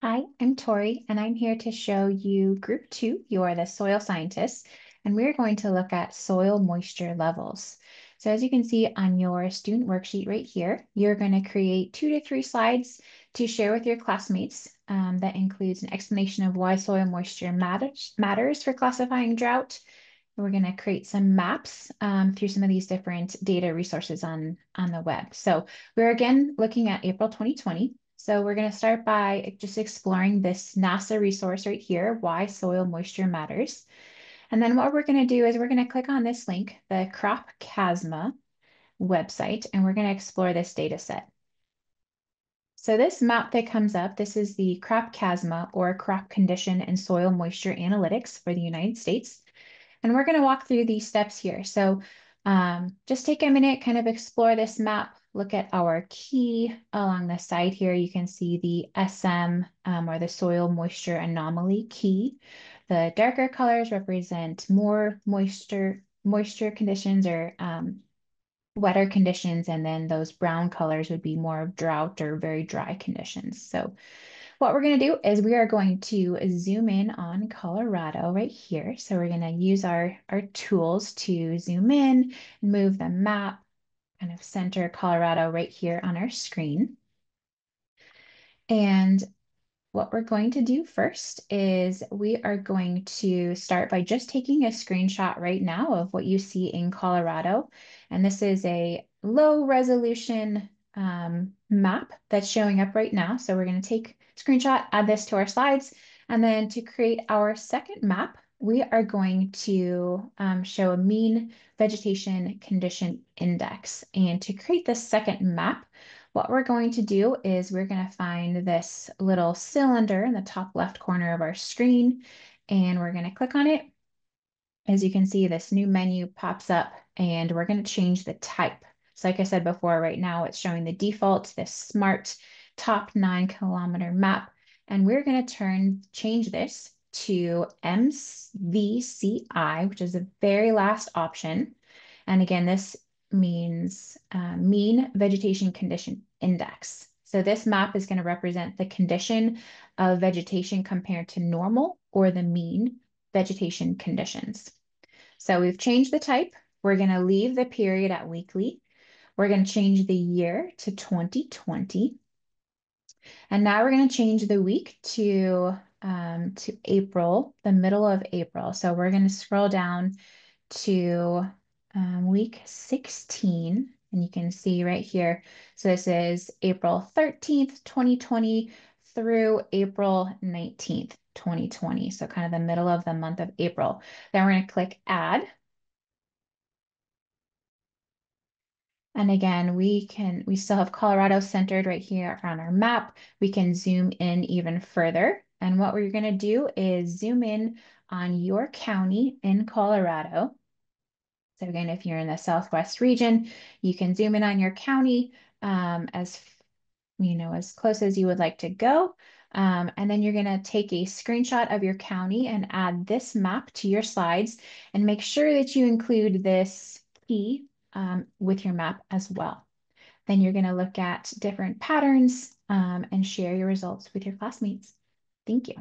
Hi, I'm Tori, and I'm here to show you Group 2. You are the soil scientists, and we're going to look at soil moisture levels. So as you can see on your student worksheet right here, you're going to create 2 to 3 slides to share with your classmates. That includes an explanation of why soil moisture matters for classifying drought. We're going to create some maps through some of these different data resources on the web. So we're again looking at April 2020. So we're going to start by just exploring this NASA resource right here, why soil moisture matters. And then what we're going to do is we're going to click on this link, the Crop Chasma website, and we're going to explore this data set. So this map that comes up, this is the Crop Chasma, or Crop Condition and Soil Moisture Analytics for the United States. And we're going to walk through these steps here. So just take a minute, kind of explore this map, look at our key along the side here. You can see the SM or the soil moisture anomaly key. The darker colors represent more moisture conditions or wetter conditions, and then those brown colors would be more of drought or very dry conditions. So what we're going to do is we are going to zoom in on Colorado right here. So we're going to use our tools to zoom in, move the map, kind of center Colorado right here on our screen. And what we're going to do first is we are going to start by just taking a screenshot right now of what you see in Colorado. And this is a low resolution map that's showing up right now. So we're going to take a screenshot, add this to our slides, and then to create our second map, we are going to show a mean vegetation condition index. And to create this second map, what we're going to do is we're going to find this little cylinder in the top left corner of our screen, and we're going to click on it. As you can see, this new menu pops up, and we're going to change the type. So like I said before, right now it's showing the default, this smart top 9 kilometer map, and we're going to change this to MVCI, which is the very last option. And again, this means mean vegetation condition index. So this map is going to represent the condition of vegetation compared to normal or the mean vegetation conditions. So we've changed the type. We're going to leave the period at weekly. We're going to change the year to 2020. And now we're going to change the week to April, the middle of April. So we're going to scroll down to week 16. And you can see right here. So this is April 13th, 2020 through April 19th, 2020. So kind of the middle of the month of April. Then we're going to click add. And again, we still have Colorado centered right here on our map. We can zoom in even further. And what we're going to do is zoom in on your county in Colorado. So again, if you're in the Southwest region, you can zoom in on your county as as close as you would like to go. And then you're going to take a screenshot of your county and add this map to your slides, and make sure that you include this key with your map as well. Then you're going to look at different patterns and share your results with your classmates. Thank you.